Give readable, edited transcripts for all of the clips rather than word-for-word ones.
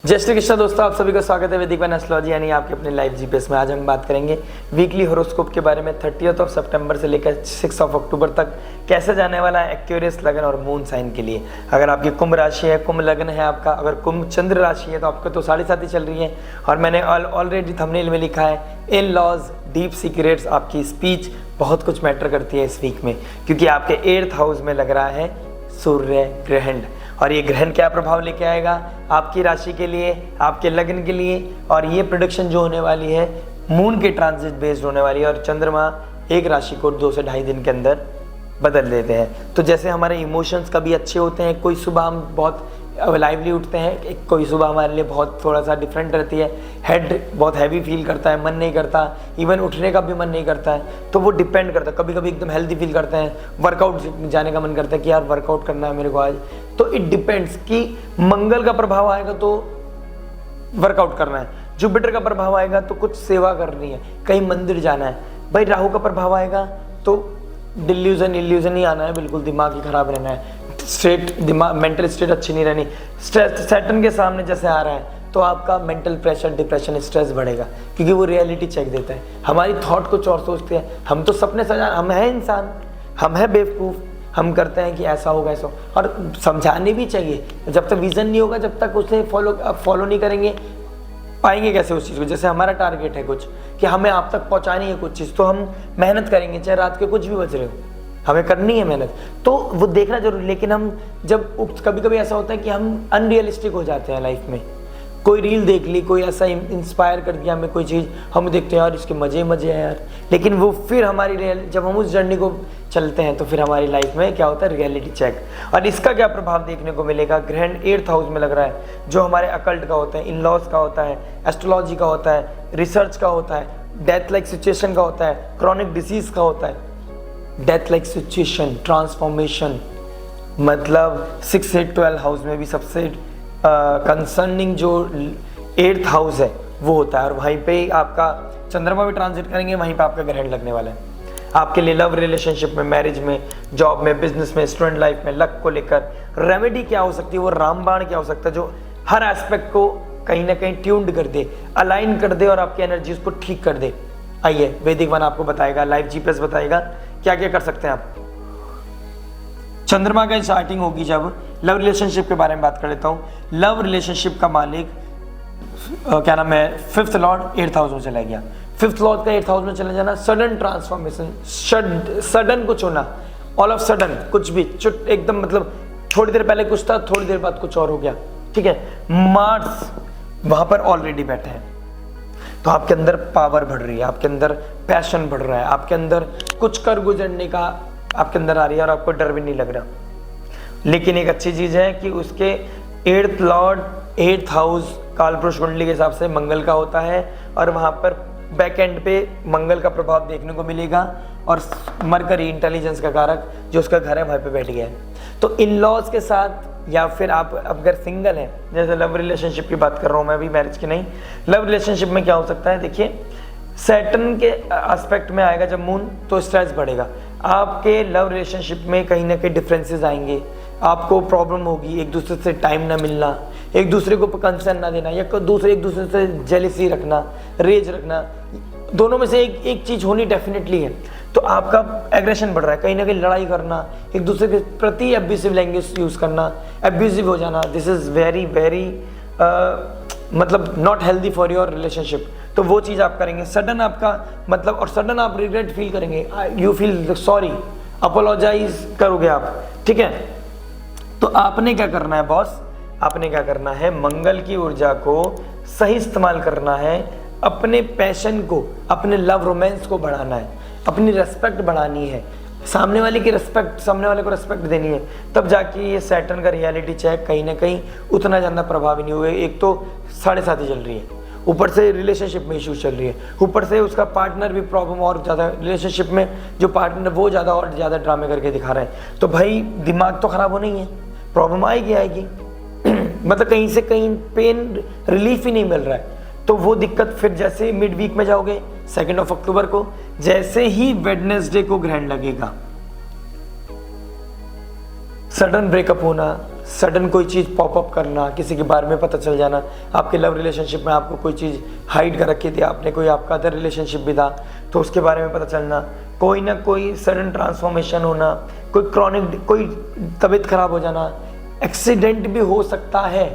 जय श्री कृष्ण दोस्तों, आप सभी का स्वागत है वैदिक वन एस्ट्रोलॉजी यानी आपके अपने लाइव जीपीएस में। आज हम बात करेंगे वीकली हॉरोस्कोप के बारे में। 30 सितंबर से लेकर 6 अक्टूबर तक कैसे जाने वाला है एक्वेरियस लगन और मून साइन के लिए। अगर आपकी कुंभ राशि है, कुंभ लगन है आपका, अगर कुंभ चंद्र राशि है तो आपको तो 7.5 चल रही है। और मैंने ऑलरेडी थंबनेल में लिखा है इन लॉज डीप सीक्रेट्स। आपकी स्पीच बहुत कुछ मैटर करती है इस वीक में, क्योंकि आपके 8th हाउस में लग रहा है सूर्य ग्रहण। और ये ग्रहण क्या प्रभाव लेके आएगा आपकी राशि के लिए, आपके लग्न के लिए। और ये प्रेडिक्शन जो होने वाली है मून के ट्रांजिट बेस्ड होने वाली है। और चंद्रमा एक राशि को 2 से ढाई दिन के अंदर बदल देते हैं। तो जैसे हमारे इमोशंस कभी अच्छे होते हैं, कोई सुबह हम बहुत लाइवली उठते हैं, कोई सुबह हमारे लिए बहुत थोड़ा सा डिफरेंट रहती है, हेड बहुत हैवी फील करता है, मन नहीं करता, इवन उठने का भी मन नहीं करता है। तो वो डिपेंड करता है, कभी कभी एकदम हेल्दी फील करते हैं, वर्कआउट जाने का मन करता है कि यार वर्कआउट करना है मेरे को आज। तो इट डिपेंड्स कि मंगल का प्रभाव आएगा तो वर्कआउट करना है, जुपिटर का प्रभाव आएगा तो कुछ सेवा करनी है, कहीं मंदिर जाना है। भाई राहु का प्रभाव आएगा तो इल्यूजन ही आना है, बिल्कुल दिमाग ही खराब रहना है, स्टेट दिमाग मेंटल स्टेट अच्छी नहीं रहनी। सैटर्न के सामने जैसे आ रहा है तो आपका मेंटल प्रेशर, डिप्रेशन, स्ट्रेस बढ़ेगा, क्योंकि वो रियलिटी चेक देता है। हमारी थॉट कुछ और सोचते हैं, हम तो सपने सजा, हम हैं इंसान, हम हैं बेवकूफ़, हम करते हैं कि ऐसा होगा ऐसा। और समझाने भी चाहिए, जब तक विजन नहीं होगा, जब तक उसे फॉलो नहीं करेंगे, पाएंगे कैसे उस चीज़ को। जैसे हमारा टारगेट है कुछ कि हमें आप तक पहुंचानी है कुछ चीज़, तो हम मेहनत करेंगे, चाहे रात के कुछ भी बज रहे हो, हमें करनी है मेहनत। तो वो देखना जरूरी। लेकिन हम जब कभी कभी ऐसा होता है कि हम अनरियलिस्टिक हो जाते हैं लाइफ में। कोई रील देख ली, कोई ऐसा इंस्पायर कर दिया हमें कोई चीज़, हम देखते हैं यार इसके मज़े हैं यार। लेकिन वो फिर हमारी जब हम उस जर्नी को चलते हैं तो फिर हमारी लाइफ में क्या होता है, रियलिटी चेक। और इसका क्या प्रभाव देखने को मिलेगा, ग्रहण 8th हाउस में लग रहा है, जो हमारे अकल्ट का होता है, इन लॉज का होता है, एस्ट्रोलॉजी का होता है, रिसर्च का होता है, डेथ लाइक सिचुएशन का होता है, क्रॉनिक डिसीज का होता है। डेथ लाइक सिचुएशन, ट्रांसफॉर्मेशन, मतलब 6 से 12 हाउस में भी सबसे कंसर्निंग जो 8th हाउस है वो होता है। और वहीं पे आपका चंद्रमा भी ट्रांजिट करेंगे, वहीं पे आपका ग्रहण लगने वाला है। आपके लिए लव रिलेशनशिप में, मैरिज में, जॉब में, बिजनेस में, स्टूडेंट लाइफ में, लक को लेकर रेमेडी क्या हो सकती है, वो रामबाण क्या हो सकता है जो हर एस्पेक्ट को कहीं ना कहीं ट्यून्ड कर दे, अलाइन कर दे और आपकी एनर्जी उसको ठीक कर दे। आइए वैदिक वन आपको बताएगा, लाइव जीपीएस बताएगा क्या क्या कर सकते हैं आप। चंद्रमा का स्टार्टिंग होगी जब लव रिलेशनशिप के बारे में बात कर लेता हूँ। लव रिलेशनशिप का मालिक क्या नाम है, 5th लॉर्ड 8th हाउस में चला गया। 5th लॉर्ड का 8th हाउस में चला जाना, सडन ट्रांसफॉर्मेशन, सडन कुछ होना, ऑल ऑफ सडन कुछ भी एकदम, मतलब थोड़ी देर पहले कुछ था, थोड़ी देर बाद कुछ और हो गया। ठीक है, मार्स वहां पर ऑलरेडी बैठे हैं, तो आपके अंदर पावर बढ़ रही है, आपके अंदर पैशन बढ़ रहा है, आपके अंदर कुछ कर गुजरने का आपके अंदर आ रही है और आपको डर भी नहीं लग रहा। लेकिन एक अच्छी चीज है कि उसके 8th लॉर्ड 8th हाउस कालपुरुष कुंडली के हिसाब से मंगल का होता है, और वहां पर बैक एंड पे मंगल का प्रभाव देखने को मिलेगा। और मरकरी इंटेलिजेंस का कारक जो उसका घर है वहां पे बैठ गया है। तो इन लॉज के साथ, या फिर आप अगर सिंगल हैं, जैसे लव रिलेशनशिप की बात कर रहा हूँ मैं, अभी मैरिज की नहीं, लव रिलेशनशिप में क्या हो सकता है, देखिए सैटर्न के एस्पेक्ट में आएगा जब मून, तो स्ट्रेस बढ़ेगा। आपके लव रिलेशनशिप में कहीं ना कहीं डिफरेंसेस आएंगे, आपको प्रॉब्लम होगी, एक दूसरे से टाइम ना मिलना, एक दूसरे को कंसर्न ना देना, या एक दूसरे से जेलिसी रखना, रेज रखना, दोनों में से एक चीज होनी डेफिनेटली है। तो आपका एग्रेशन बढ़ रहा है, कहीं ना कहीं लड़ाई करना, एक दूसरे के प्रति एब्यूसिव लैंग्वेज यूज करना, एब्यूसिव हो जाना, दिस इज वेरी वेरी मतलब not healthy for your relationship. तो वो चीज़ आप करेंगे, सडन आपका मतलब, और सडन आप रिग्रेट फील करेंगे, यू फील सॉरी, अपोलोजाइज करोगे आप। ठीक है, तो आपने क्या करना है बॉस, आपने क्या करना है, मंगल की ऊर्जा को सही इस्तेमाल करना है, अपने पैशन को, अपने लव रोमांस को बढ़ाना है, अपनी रेस्पेक्ट बढ़ानी है, सामने वाले की रेस्पेक्ट, सामने वाले को रेस्पेक्ट देनी है। तब जाके ये सैटर्न का रियलिटी चेक कहीं ना कहीं उतना ज़्यादा प्रभावी नहीं हुए। एक तो 7.5 चल रही है, ऊपर से रिलेशनशिप में इश्यूज चल रही है, ऊपर से उसका पार्टनर भी प्रॉब्लम और ज़्यादा, रिलेशनशिप में जो पार्टनर वो ज़्यादा और ज़्यादा ड्रामे करके दिखा रहे हैं। तो भाई दिमाग तो खराब होना ही है, प्रॉब्लम आएगी मतलब कहीं से कहीं पेन रिलीफ ही नहीं मिल रहा है। तो वो दिक्कत फिर जैसे मिड वीक में जाओगे 2 अक्टूबर को, जैसे ही वेडनेसडे को ग्रहण लगेगा, सडन ब्रेकअप होना, सडन कोई चीज़ पॉपअप करना, किसी के बारे में पता चल जाना, आपके लव रिलेशनशिप में आपको कोई चीज़ हाइड कर रखी थी आपने, कोई आपका अदर रिलेशनशिप भी था तो उसके बारे में पता चलना, कोई ना कोई सडन ट्रांसफॉर्मेशन होना, कोई क्रॉनिक कोई तबीयत खराब हो जाना, एक्सीडेंट भी हो सकता है।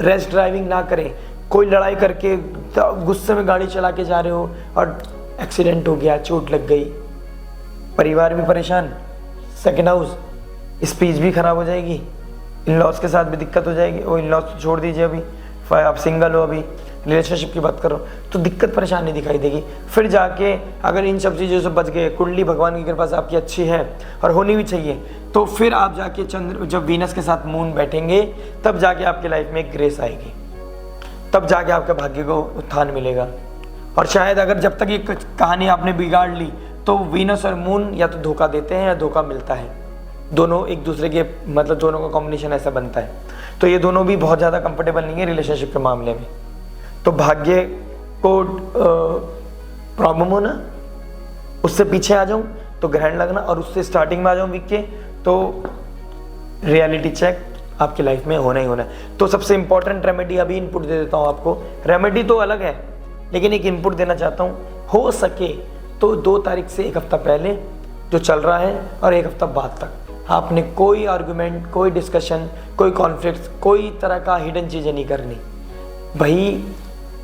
रैश ड्राइविंग ना करें, कोई लड़ाई करके गुस्से में गाड़ी चला के जा रहे हो और एक्सीडेंट हो गया, चोट लग गई, परिवार भी परेशान, सेकेंड हाउस, स्पीच भी खराब हो जाएगी, इन लॉज के साथ भी दिक्कत हो जाएगी। वो इन लॉज तो छोड़ दीजिए, अभी आप सिंगल हो, अभी रिलेशनशिप की बात करो तो दिक्कत परेशानी दिखाई देगी। फिर जाके अगर इन सब चीज़ों से बच गए, कुंडली भगवान की कृपा से आपकी अच्छी है और होनी भी चाहिए, तो फिर आप जाके चंद्र जब वीनस के साथ मून बैठेंगे तब जाके आपकी लाइफ में एक ग्रेस आएगी, तब जाके आपके भाग्य को उत्थान मिलेगा। और शायद अगर जब तक ये कहानी आपने बिगाड़ ली तो वीनस और मून या तो धोखा देते हैं या धोखा मिलता है, दोनों एक दूसरे के मतलब दोनों का कॉम्बिनेशन ऐसा बनता है। तो ये दोनों भी बहुत ज़्यादा कंफर्टेबल नहीं है रिलेशनशिप के मामले में। तो भाग्य को प्रॉब्लम होना, उससे पीछे आ जाऊं तो ग्रहण लगना, और उससे स्टार्टिंग में आ जाऊं वीक के तो रियलिटी चेक आपकी लाइफ में होना ही होना है। तो सबसे इंपॉर्टेंट रेमेडी अभी इनपुट दे देता हूं आपको। रेमेडी तो अलग है लेकिन एक इनपुट देना चाहता हूं, हो सके तो 2 तारीख से 1 हफ्ता पहले जो चल रहा है और 1 हफ्ता बाद तक आपने कोई आर्गुमेंट, कोई डिस्कशन, कोई कॉन्फ्लिक्ट, कोई तरह का हिडन चीज़ें नहीं करनी। भाई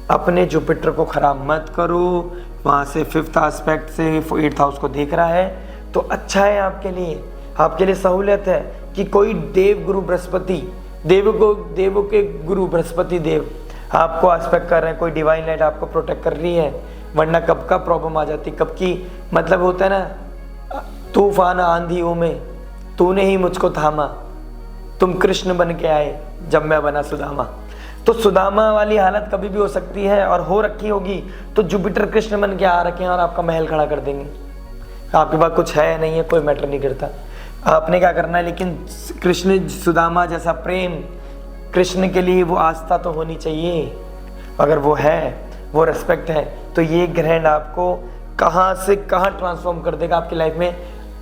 अपने जुपिटर को खराब मत करो, वहाँ से 5th एस्पेक्ट से 8th हाउस को देख रहा है तो अच्छा है आपके लिए सहूलियत है कि कोई देव गुरु बृहस्पति, देवों के गुरु बृहस्पति देव आपको एस्पेक्ट कर रहे हैं, कोई डिवाइन लाइट आपको प्रोटेक्ट कर रही है, वरना कब का प्रॉब्लम आ जाती, कब की मतलब होता है ना, तूफान आंधियों में तूने ही मुझको थामा, तुम कृष्ण बन के आए जब मैं बना सुदामा। तो सुदामा वाली हालत कभी भी हो सकती है और हो रखी होगी। तो जुपिटर कृष्ण बन के आ रखे हैं और आपका महल खड़ा कर देंगे। आपके पास कुछ है या नहीं है कोई मैटर नहीं करता, आपने क्या करना है, लेकिन कृष्ण सुदामा जैसा प्रेम, कृष्ण के लिए वो आस्था तो होनी चाहिए। अगर वो है, वो रेस्पेक्ट है, तो ये ग्रहण आपको कहाँ से कहाँ ट्रांसफॉर्म कर देगा, आपकी लाइफ में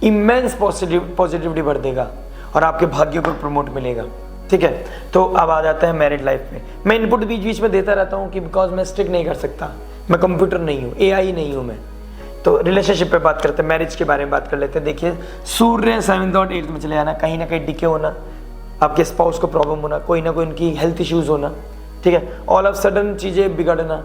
इमेंस पॉजिटिविटी भर देगा और आपके भाग्य को प्रमोट मिलेगा। ठीक है, तो अब आ जाता है मैरिड लाइफ में। मैं इनपुट बीच बीच में देता रहता हूँ कि बिकॉज मैं स्टिक नहीं कर सकता, मैं कंप्यूटर नहीं हूँ, AI नहीं हूँ मैं। तो रिलेशनशिप पे बात करते हैं, मैरिज के बारे में बात कर लेते हैं। देखिए सूर्य 7th और 8th में चले जाना, कहीं ना कहीं डिके होना, आपके स्पाउस को प्रॉब्लम होना, कोई ना कोई उनकी हेल्थ इश्यूज होना, ठीक है, ऑल ऑफ सडन चीज़ें बिगड़ना,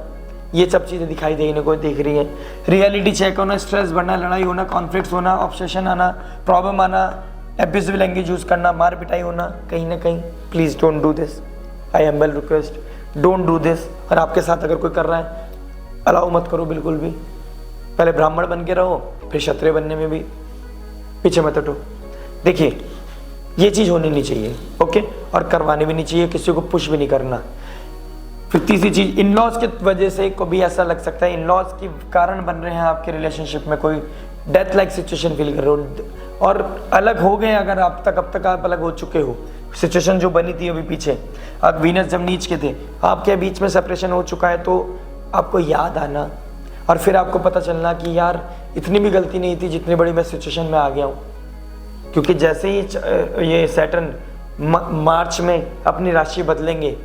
ये सब चीज़ें दिखाई देने को दिख रही है। रियलिटी चेक होना, स्ट्रेस बढ़ना, लड़ाई होना, कॉन्फ्लिक्ट्स होना, ऑब्सेशन आना, प्रॉब्लम आना, एब्यूसिव लैंग्वेज यूज़ करना, मार पिटाई होना कहीं ना कहीं। Please don't do this, I एम्बल request, don't do this. और आपके साथ अगर कोई कर रहा है अलाउ मत करो बिल्कुल भी। पहले ब्राह्मण बन के रहो, फिर क्षत्रिय बनने में भी पीछे मत हटो। देखिए ये चीज़ होनी नहीं चाहिए, ओके, और करवानी भी नहीं चाहिए, किसी को पुश भी नहीं करना। फिर तीसरी चीज़, इन लॉज की वजह से कभी ऐसा लग सकता है इन लॉज के कारण बन रहे हैं आपके रिलेशनशिप में, कोई डेथ लाइक सिचुएशन फील कर रहे हो और अलग हो गए। अगर अब तक आप अलग हो चुके हो, सिचुएशन जो बनी थी अभी पीछे, अब वीनस जब नीच के थे, आपके बीच में सेपरेशन हो चुका है, तो आपको याद आना और फिर आपको पता चलना कि यार इतनी भी गलती नहीं थी जितनी बड़ी मैं सिचुएशन में आ गया हूँ। क्योंकि जैसे ही ये सैटर्न मार्च में अपनी राशि बदलेंगे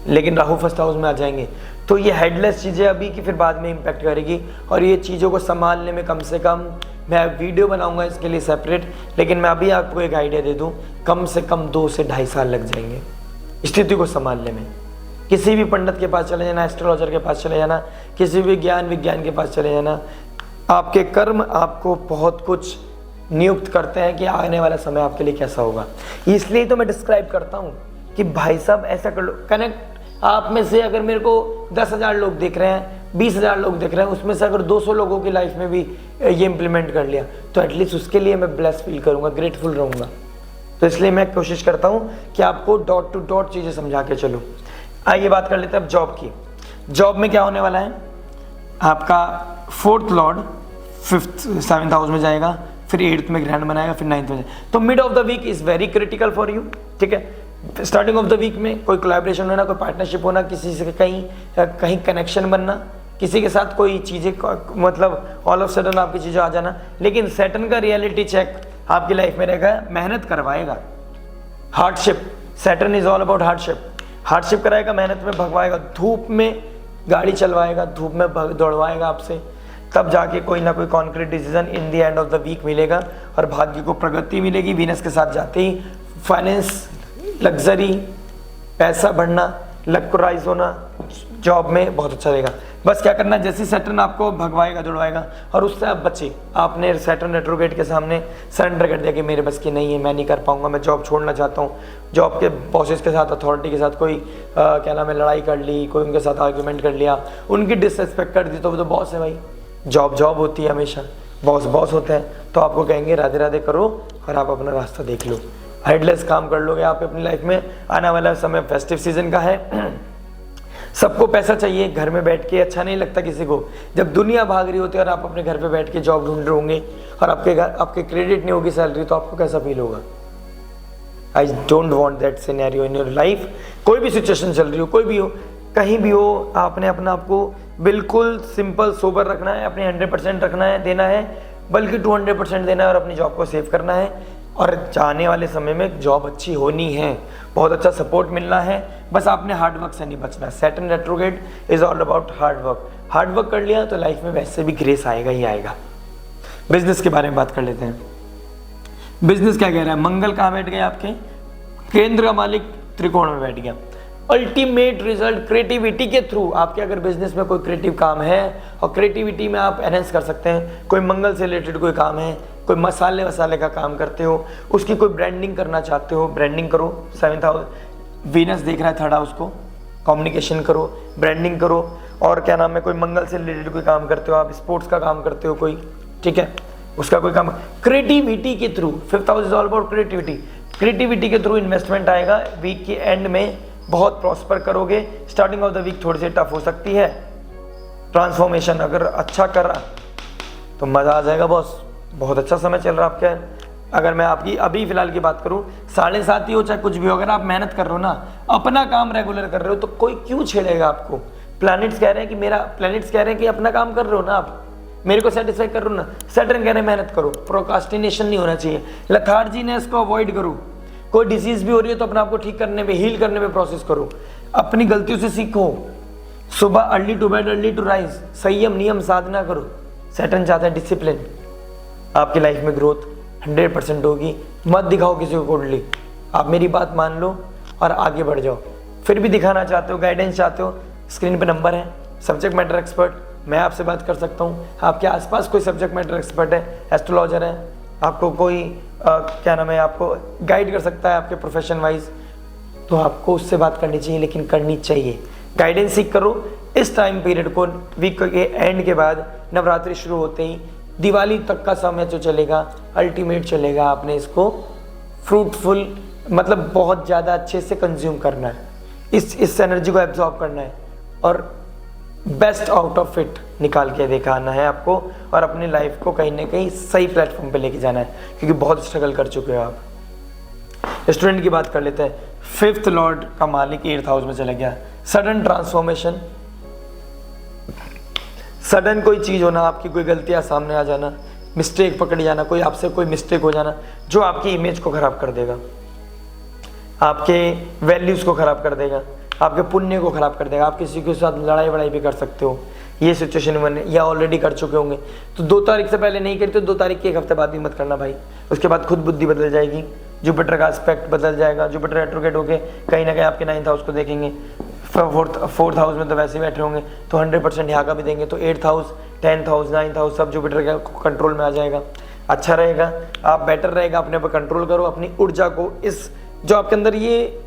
लेकिन राहु फर्स्ट हाउस में आ जाएंगे, तो ये हेडलेस चीज़ें अभी की फिर बाद में इम्पैक्ट करेगी। और ये चीज़ों को संभालने में कम से कम, मैं वीडियो बनाऊंगा इसके लिए सेपरेट, लेकिन मैं अभी आपको एक आइडिया दे दूं, कम से कम 2 से ढाई साल लग जाएंगे स्थिति को संभालने में। किसी भी पंडित के पास चले जाना, एस्ट्रोलॉजर के पास चले जाना, किसी भी विज्ञान के पास चले जाना, आपके कर्म आपको बहुत कुछ नियुक्त करते हैं कि आने वाला समय आपके लिए कैसा होगा। इसलिए तो मैं डिस्क्राइब करता हूँ कि भाई साहब ऐसा कर लो। कनेक्ट आप में से अगर मेरे को 10,000 लोग देख रहे हैं, 20,000 लोग देख रहे हैं, उसमें से अगर 200 लोगों की लाइफ में भी ये इम्प्लीमेंट कर लिया तो एटलीस्ट उसके लिए मैं ब्लेस फील करूँगा, ग्रेटफुल रहूँगा। तो इसलिए मैं कोशिश करता हूँ कि आपको डॉट टू डॉट चीज़ें समझा के चलो। आइए बात कर लेते हैं अब जॉब की। जॉब में क्या होने वाला है, आपका 4th लॉर्ड 7th हाउस में जाएगा, फिर 8th में ग्रहण बनाएगा, फिर 9th में। तो mid of the week is very critical for you, ठीक है। स्टार्टिंग ऑफ द वीक में कोई कोलैबोरेशन होना, कोई पार्टनरशिप होना, किसी से कहीं कनेक्शन बनना, किसी के साथ कोई चीज़ें मतलब ऑल ऑफ सडन आपकी चीज़ें आ जाना। लेकिन सैटर्न का रियलिटी चेक आपकी लाइफ में रहेगा, मेहनत करवाएगा, hardship, Saturn is all about hardship. Hardship कराएगा, मेहनत में भगवाएगा, धूप में गाड़ी चलवाएगा, धूप में दौड़वाएगा आपसे, तब जाके कोई ना कोई concrete decision in the end of the week मिलेगा और भाग्य को प्रगति मिलेगी। वीनस के साथ जाते ही फाइनेंस, लग्जरी, पैसा बढ़ना, लक को राइज होना, जॉब में बहुत अच्छा रहेगा। बस क्या करना है, जैसे सैटर्न आपको भगवाएगा दौड़वाएगा और उससे आप बचे। आपने सैटर्न रेट्रोग्रेड के सामने सरेंडर कर दिया कि मेरे बस की नहीं है, मैं नहीं कर पाऊंगा, मैं जॉब छोड़ना चाहता हूँ। जॉब के बॉसेस के साथ, अथॉरिटी के साथ कोई क्या नाम है लड़ाई कर ली, कोई उनके साथ आर्ग्यूमेंट कर लिया, उनकी डिसरिस्पेक्ट कर दी, तो वो तो बॉस है भाई। जॉब होती है हमेशा, बॉस होते हैं, तो आपको कहेंगे राधे राधे करो और आप अपना रास्ता देख लो। हेडलेस काम कर लोगे आप अपनी लाइफ में। आने वाला समय फेस्टिव सीजन का है, सबको पैसा चाहिए, घर में बैठ के अच्छा नहीं लगता किसी को। जब दुनिया भाग रही होती है और आप अपने घर पे बैठ के जॉब ढूंढ रहे होंगे और आपके क्रेडिट नहीं होगी सैलरी, तो आपको कैसा फील होगा? I don't want that scenario in your life. कोई भी सिचुएशन चल रही हो, कोई भी हो, कहीं भी हो, आपने अपना आपको बिल्कुल सिंपल सोबर रखना है, अपने 100% रखना है, देना है, बल्कि 200% देना है और अपनी जॉब को सेव करना है। और जाने वाले समय में जॉब अच्छी होनी है, बहुत अच्छा सपोर्ट मिलना है, बस आपने हार्डवर्क से नहीं बचना। Saturn retrograde is all about hard work. Hard work कर लिया तो लाइफ में वैसे भी ग्रेस आएगा ही आएगा। बिजनेस के बारे में बात कर लेते हैं। बिजनेस क्या कह रहा है? मंगल कहाँ बैठ गए आपके? केंद्र का मालिक त्रिकोण में बैठ गया। अल्टीमेट रिजल्ट क्रिएटिविटी के थ्रू। आपके अगर बिजनेस में कोई क्रिएटिव काम है और क्रिएटिविटी में आप एनहेंस कर सकते हैं, कोई मंगल से रिलेटेड कोई काम है, कोई मसाले का काम करते हो, उसकी कोई ब्रांडिंग करना चाहते हो, ब्रांडिंग करो। 7th हाउस वीनस देख रहा है, 3rd हाउस को, कम्युनिकेशन करो, ब्रांडिंग करो। और क्या नाम है, कोई मंगल से रिलेटेड कोई काम करते हो, आप स्पोर्ट्स का काम करते हो कोई, ठीक है, उसका कोई काम क्रिएटिविटी के through. 5th house is all about creativity. Creativity के थ्रू इन्वेस्टमेंट आएगा। वीक के एंड में बहुत प्रॉस्पर करोगे। स्टार्टिंग ऑफ द वीक थोड़ी सी टफ हो सकती है। ट्रांसफॉर्मेशन अगर अच्छा कर रहा तो मज़ा आ जाएगा बॉस, बहुत अच्छा समय चल रहा आपका। अगर मैं आपकी अभी फिलहाल की बात करूं, 7.5 ही हो चाहे कुछ भी हो, अगर आप मेहनत कर रहे हो ना, अपना काम रेगुलर कर रहे हो, तो कोई क्यों छेड़ेगा आपको? प्लैनेट्स कह रहे हैं कि अपना काम कर रहे हो ना, आप मेरे को सेटिस्फाई कर रहे हो ना। सैटर्न कह रहे हैं मेहनत करो, प्रोकास्टिनेशन नहीं होना चाहिए, लेथार्जीनेस को अवॉइड करो। कोई डिजीज भी हो रही है तो अपने आप को ठीक करने में, हील करने में प्रोसेस करो, अपनी गलतियों से सीखो। सुबह early to bed early to rise, संयम नियम साधना करो। सैटर्न चाहता है डिसिप्लिन। आपकी लाइफ में ग्रोथ 100% होगी। मत दिखाओ किसी को कोल्डली, आप मेरी बात मान लो और आगे बढ़ जाओ। फिर भी दिखाना चाहते हो, गाइडेंस चाहते हो, स्क्रीन पे नंबर है, सब्जेक्ट मैटर एक्सपर्ट, मैं आपसे बात कर सकता हूँ। आपके आसपास कोई सब्जेक्ट मैटर एक्सपर्ट है, एस्ट्रोलॉजर है, आपको कोई क्या नाम है, आपको गाइड कर सकता है आपके प्रोफेशन वाइज, तो आपको उससे बात करनी चाहिए, लेकिन करनी चाहिए। गाइडेंस सीख करो। इस टाइम पीरियड को, वीक के एंड के बाद नवरात्रि शुरू होते ही दिवाली तक का समय जो चलेगा, अल्टीमेट चलेगा। आपने इसको फ्रूटफुल, मतलब बहुत ज़्यादा अच्छे से कंज्यूम करना है, इस एनर्जी को एब्जॉर्ब करना है और बेस्ट आउट ऑफ इट निकाल के दिखाना है आपको, और अपनी लाइफ को कहीं ना कहीं सही प्लेटफॉर्म पे लेके जाना है, क्योंकि बहुत स्ट्रगल कर चुके हो आप। स्टूडेंट की बात कर लेते हैं। 5th लॉर्ड का मालिक 8th हाउस में चला गया। सडन ट्रांसफॉर्मेशन, सडन कोई चीज़ होना, आपकी कोई गलतियां सामने आ जाना, मिस्टेक पकड़ जाना, कोई आपसे कोई मिस्टेक हो जाना जो आपकी इमेज को खराब कर देगा, आपके वैल्यूज़ को खराब कर देगा, आपके पुण्य को खराब कर देगा। आप किसी के साथ लड़ाई वड़ाई भी कर सकते हो, ये सिचुएशन बने या ऑलरेडी कर चुके होंगे। तो 2 तारीख से पहले नहीं करी तो 2 तारीख के 1 हफ्ते बाद भी मत करना भाई। उसके बाद खुद बुद्धि बदल जाएगी, जुपिटर का एस्पेक्ट बदल जाएगा। जुपिटर रेट्रोग्रेड होके कहीं ना कहीं आपके 9th हाउस को देखेंगे, 4th हाउस में तो वैसे ही बैठे होंगे, तो 100% यहाँ का भी देंगे। तो 8th house, 10th house, 9th house सब जुपिटर के कंट्रोल में आ जाएगा। अच्छा रहेगा, आप बेटर रहेगा, अपने पर कंट्रोल करो, अपनी ऊर्जा को, इस जो आपके अंदर ये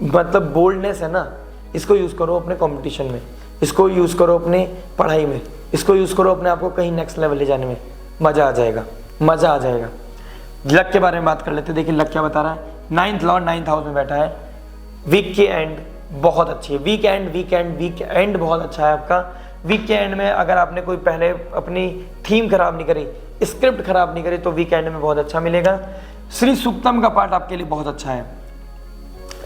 मतलब बोल्डनेस है ना, इसको यूज़ करो अपने कंपटीशन में, इसको यूज़ करो अपने पढ़ाई में, इसको यूज़ करो अपने आप को कहीं नेक्स्ट लेवल ले जाने में। मज़ा आ जाएगा, मज़ा आ जाएगा। लक के बारे में बात कर लेते हैं। देखिए लक क्या बता रहा है। 9th लॉर्ड 9th हाउस में बैठा है। वीक के एंड बहुत अच्छी है। वीक एंड बहुत अच्छा है आपका। वीक के एंड में अगर आपने कोई पहले अपनी थीम खराब नहीं करी, स्क्रिप्ट खराब नहीं करी, तो वीक एंड में बहुत अच्छा मिलेगा। श्री सूक्तम का पार्ट आपके लिए बहुत अच्छा है।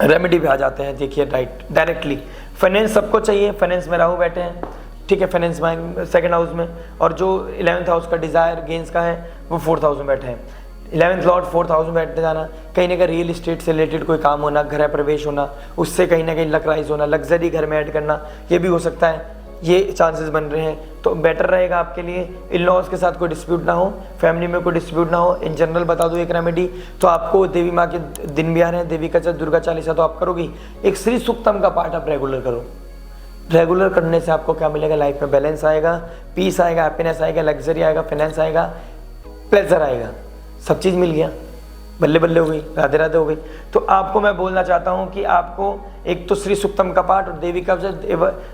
रेमेडी पे आ जाते हैं, देखिए डायरेक्टली। फाइनेंस सबको चाहिए, फाइनेंस में राहु बैठे हैं, ठीक है, फाइनेंस में 2nd हाउस में, और जो 11th हाउस का डिजायर गेंस का है वो 4th हाउस में बैठे हैं। 11th लॉर्ड 4th हाउस में बैठने जाना, कहीं ना कहीं रियल इस्टेट से रिलेटेड कोई काम होना, गृह प्रवेश होना, उससे कहीं ना कहीं लक राइज होना, लग्जरी घर में ऐड करना, ये भी हो सकता है, ये चांसेस बन रहे हैं। तो बेटर रहेगा आपके लिए इन लॉज के साथ कोई डिस्प्यूट ना हो, फैमिली में कोई डिस्प्यूट ना हो। इन जनरल बता दूं एक रेमेडी, तो आपको देवी माँ के दिन भी आ रहे हैं, देवी का दुर्गा चालीसा तो आप करोगी, एक श्री सूक्तम का पाठ आप रेगुलर करो। रेगुलर करने से आपको क्या मिलेगा, लाइफ में बैलेंस आएगा, पीस आएगा, हैप्पीनेस आएगा, लग्जरी आएगा, फाइनेंस आएगा, प्लेजर आएगा, सब चीज़ मिल गया, बल्ले बल्ले हो गई, राधे राधे हो गई। तो आपको मैं बोलना चाहता हूँ कि आपको एक तो श्री सूक्तम का पाठ और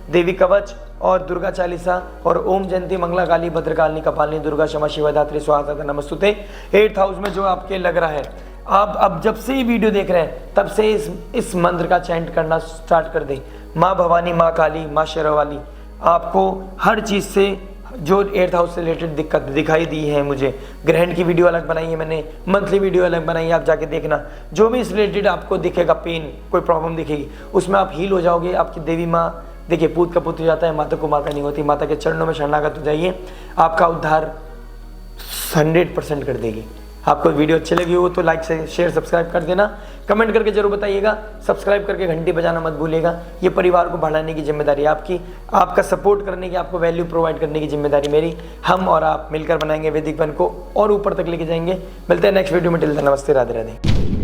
देवी कवच और दुर्गा चालीसा और ओम जयंती मंगला काली भद्रकालिनी कपालिनी दुर्गा क्षमा शिवा धात्री स्वाहा नमस्तुते 8th हाउस में जो आपके लग रहा है, आप अब जब से ये वीडियो देख रहे हैं तब से इस मंत्र का चैंट करना स्टार्ट कर दें। माँ भवानी, माँ काली, माँ शेरावाली, आपको हर चीज़ से जो 8th हाउस से रिलेटेड दिक्कत दिखाई दी है, मुझे ग्रहण की वीडियो अलग बनाई है मैंने, मंथली वीडियो अलग बनाई है, आप जाके देखना। जो भी इस रिलेटेड आपको दिखेगा पेन, कोई प्रॉब्लम दिखेगी, उसमें आप हील हो जाओगे। आपकी देवी माँ, देखिए पूत का पुत हो जाता है, माता को माता नहीं होती, माता के चरणों में शरणागत हो जाइए, आपका उद्धार 100% कर देगी। आपको वीडियो अच्छी लगी हो तो लाइक से शेयर सब्सक्राइब कर देना, कमेंट करके जरूर बताइएगा, सब्सक्राइब करके घंटी बजाना मत भूलिएगा। ये परिवार को बढ़ाने की जिम्मेदारी आपकी, आपका सपोर्ट करने की, आपको वैल्यू प्रोवाइड करने की जिम्मेदारी मेरी। हम और आप मिलकर बनाएंगे वैदिक वन को और ऊपर तक लेके जाएंगे। मिलते हैं नेक्स्ट वीडियो में, टिल देन नमस्ते, राधे राधे।